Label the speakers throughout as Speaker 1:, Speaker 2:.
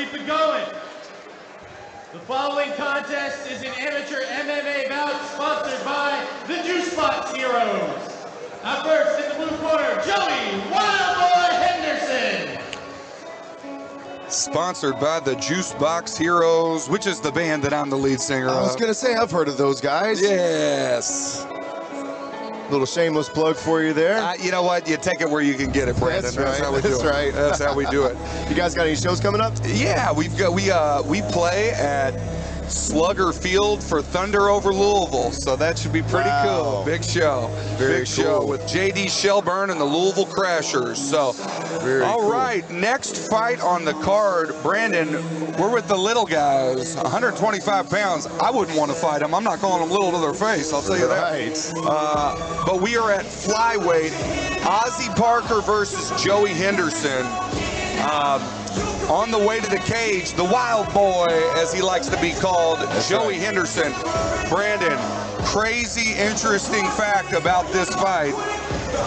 Speaker 1: keep it going. The following contest is an amateur MMA bout sponsored by the Juice Box Heroes. Up first in the blue corner, Joey Wildboy Henderson.
Speaker 2: Sponsored by the Juice Box Heroes, which is the band that I'm the lead singer of.
Speaker 3: I was going to say, I've heard of those guys.
Speaker 2: Yes.
Speaker 3: Little shameless plug for you there.
Speaker 2: You know what? You take it where you can get it, Brandon.
Speaker 3: That's right.
Speaker 2: how we do it. That's how we do it.
Speaker 3: You guys got any shows coming up?
Speaker 2: Yeah, we play at Slugger Field for Thunder over Louisville, so that should be pretty cool. Big show. Big show with J.D. Shelburne and the Louisville Crashers. So, all right, next fight on the card, Brandon, we're with the little guys, 125 pounds. I wouldn't want to fight them. I'm not calling them little to their face, I'll tell you that. But we are at flyweight, Ozzy Parker versus Joey Henderson. On the way to the cage, the wild boy, as he likes to be called, Joey Henderson. Brandon, crazy interesting fact about this fight.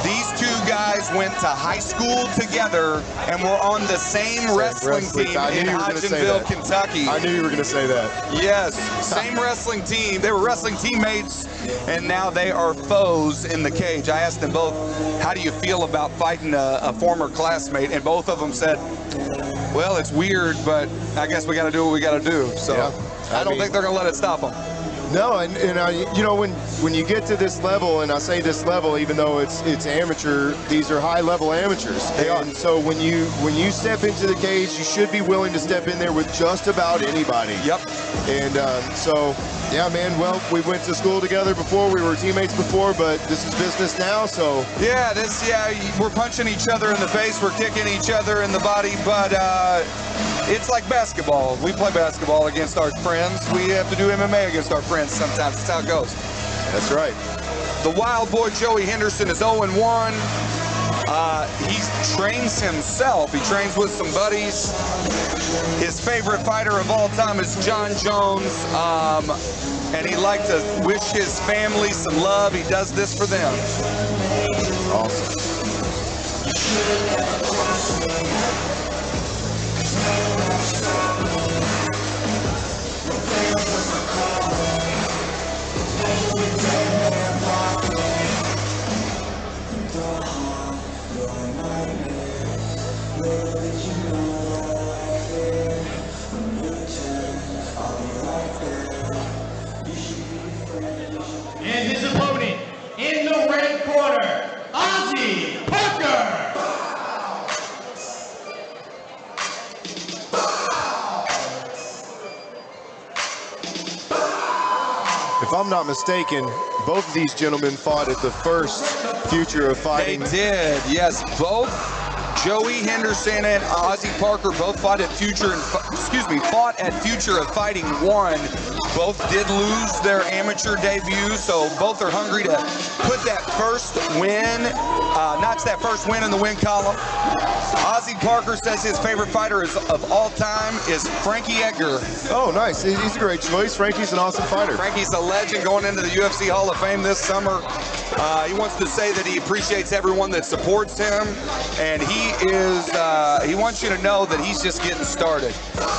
Speaker 2: These two guys went to high school together and were on the same wrestling team in Hodgenville, Kentucky.
Speaker 3: I knew you were going to say that.
Speaker 2: Yes, same wrestling team. They were wrestling teammates, and now they are foes in the cage. I asked them both, how do you feel about fighting a former classmate? And both of them said, well, it's weird, but I guess we got to do what we got to do. So I don't think they're going to let it stop them.
Speaker 3: No, and you know, when you get to this level, and I say this level, even though it's amateur, these are high-level amateurs.
Speaker 2: They are.
Speaker 3: And so when you step into the cage, you should be willing to step in there with just about anybody.
Speaker 2: Yep.
Speaker 3: And so, yeah, man. Well, we went to school together before. We were teammates before, but this is business now. So
Speaker 2: yeah, we're punching each other in the face, we're kicking each other in the body, but it's like basketball. We play basketball against our friends. We have to do MMA against our friends sometimes. That's how it goes.
Speaker 3: That's right.
Speaker 2: The wild boy Joey Henderson is 0-1. He trains himself. He trains with some buddies. His favorite fighter of all time is John Jones. And he'd like to wish his family some love. He does this for them.
Speaker 3: Awesome.
Speaker 1: And his opponent in the red corner, Ozzy Parker.
Speaker 3: If I'm not mistaken, both of these gentlemen fought at the first Future of Fighting.
Speaker 2: They did, yes. Both Joey Henderson and Ozzy Parker both fought at Future of Fighting 1. Both did lose their amateur debut, so both are hungry to put that first win, notch that first win in the win column. Ozzy Parker says his favorite fighter of all time is Frankie Edgar.
Speaker 3: Oh, nice. He's a great choice. Frankie's an awesome fighter.
Speaker 2: Frankie's a legend going into the UFC Hall of Fame this summer. He wants to say that he appreciates everyone that supports him, and he wants you to know that he's just getting started.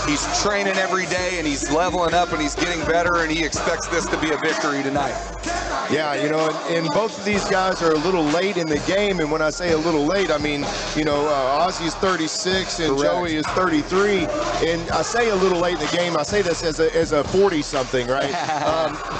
Speaker 2: He's training every day, and he's leveling up, and he's getting better, and he expects this to be a victory tonight.
Speaker 3: Yeah, you know, and both of these guys are a little late in the game, and when I say a little late, I mean, you know, Ozzy's 36 and
Speaker 2: Correct.
Speaker 3: Joey is 33, and I say a little late in the game, I say this as a 40-something, right?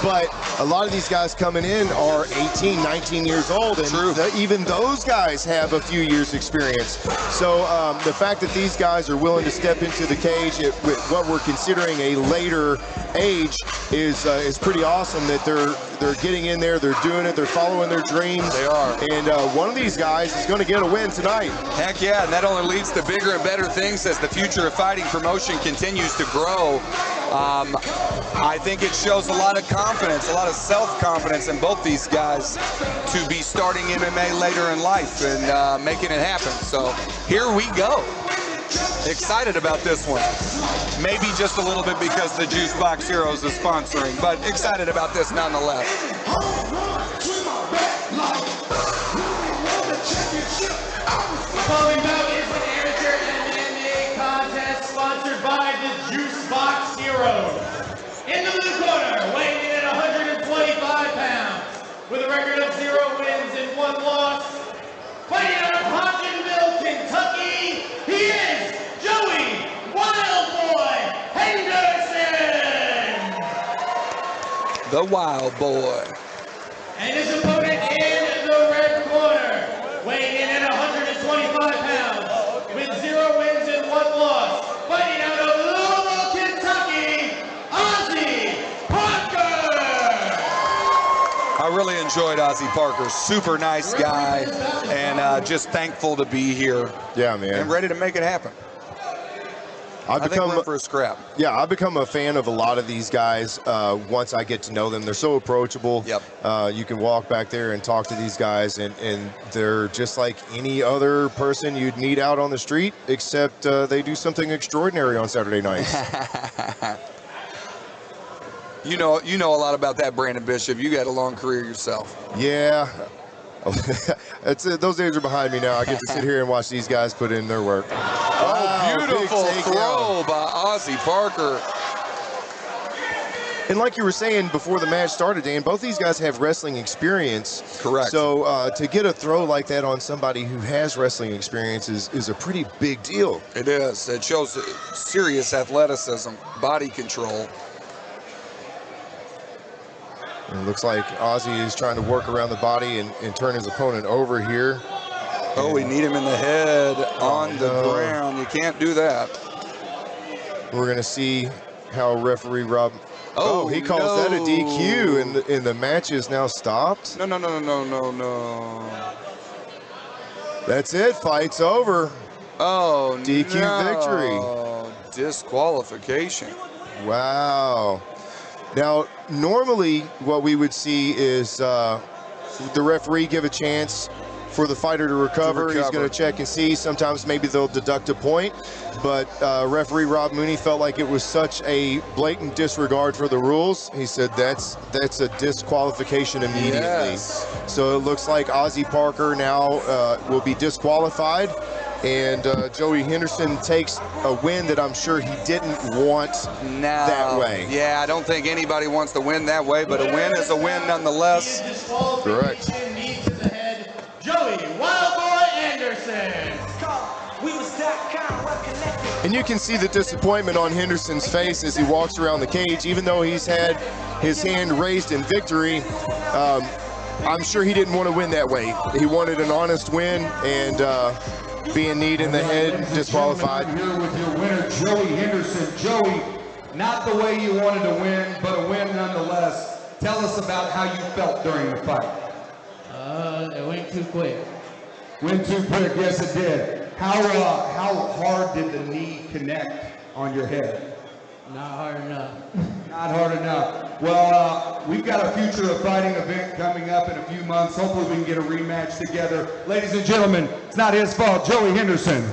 Speaker 3: But a lot of these guys coming in are 18, 19 years old, and even those guys have a few years experience. So the fact that these guys are willing to step into the cage with what we're considering a later age is pretty awesome. That they're getting in there, they're doing it, they're following their dreams.
Speaker 2: They are.
Speaker 3: And one of these guys is going to get a win tonight.
Speaker 2: Heck yeah, and that only leads to bigger and better things as the Future of Fighting promotion continues to grow. I think it shows a lot of confidence, a lot of self-confidence in both these guys to be starting MMA later in life and making it happen. So here we go. Excited about this one. Maybe just a little bit because the Juice Box Heroes is sponsoring, but excited about this nonetheless.
Speaker 1: Following bout is an amateur MMA contest sponsored by 1 loss. Fighting out of Hodgenville, Kentucky, he is Joey Wildboy Henderson.
Speaker 2: The Wild Boy.
Speaker 1: And his opponent in the red corner, weighing in at 125 pounds, with 0 wins and 1 loss, fighting out of Louisville, Kentucky, Ozzy Parker.
Speaker 2: I really enjoyed Ozzy Parker. Super nice guy, and just thankful to be here.
Speaker 3: Yeah, man.
Speaker 2: And ready to make it happen. I think we're in for a scrap.
Speaker 3: Yeah, I've become a fan of a lot of these guys once I get to know them. They're so approachable.
Speaker 2: Yep.
Speaker 3: You can walk back there and talk to these guys, and they're just like any other person you'd meet out on the street, except they do something extraordinary on Saturday nights.
Speaker 2: You know a lot about that, Brandon Bishop. You got a long career yourself.
Speaker 3: Yeah. Those days are behind me now. I get to sit here and watch these guys put in their work.
Speaker 2: Oh, beautiful throw by Ozzy Parker.
Speaker 3: And like you were saying before the match started, Dan, both these guys have wrestling experience.
Speaker 2: Correct.
Speaker 3: So to get a throw like that on somebody who has wrestling experience is a pretty big deal.
Speaker 2: It is. It shows serious athleticism, body control.
Speaker 3: And it looks like Ozzy is trying to work around the body and turn his opponent over here.
Speaker 2: Oh, we need him in the head on the ground. You can't do that.
Speaker 3: We're going to see how referee Rob... Oh, he calls that a DQ, and the match is now stopped.
Speaker 2: No.
Speaker 3: That's it. Fight's over.
Speaker 2: Oh,
Speaker 3: DQ victory.
Speaker 2: Disqualification.
Speaker 3: Wow. Now, normally what we would see is the referee give a chance for the fighter to recover. He's going to check and see. Sometimes maybe they'll deduct a point. But referee Rob Mooney felt like it was such a blatant disregard for the rules. He said that's a disqualification immediately.
Speaker 2: Yes.
Speaker 3: So it looks like Ozzy Parker now will be disqualified. And Joey Henderson takes a win that I'm sure he didn't want that way.
Speaker 2: Yeah, I don't think anybody wants to win that way, but a win is a win nonetheless.
Speaker 3: Correct.
Speaker 1: Joey Wildboy Henderson.
Speaker 3: And you can see the disappointment on Henderson's face as he walks around the cage. Even though he's had his hand raised in victory, I'm sure he didn't want to win that way. He wanted an honest win, and being kneed in the head, disqualified.
Speaker 4: Here with your winner, Joey Henderson. Joey, not the way you wanted to win, but a win nonetheless. Tell us about how you felt during the fight.
Speaker 1: It went too quick.
Speaker 4: Went too quick, yes it did. How hard did the knee connect on your head?
Speaker 1: Not hard enough.
Speaker 4: Not hard enough. Well, we've got a Future of Fighting event coming up in a few months. Hopefully we can get a rematch together. Ladies and gentlemen, it's not his fault, Joey Henderson.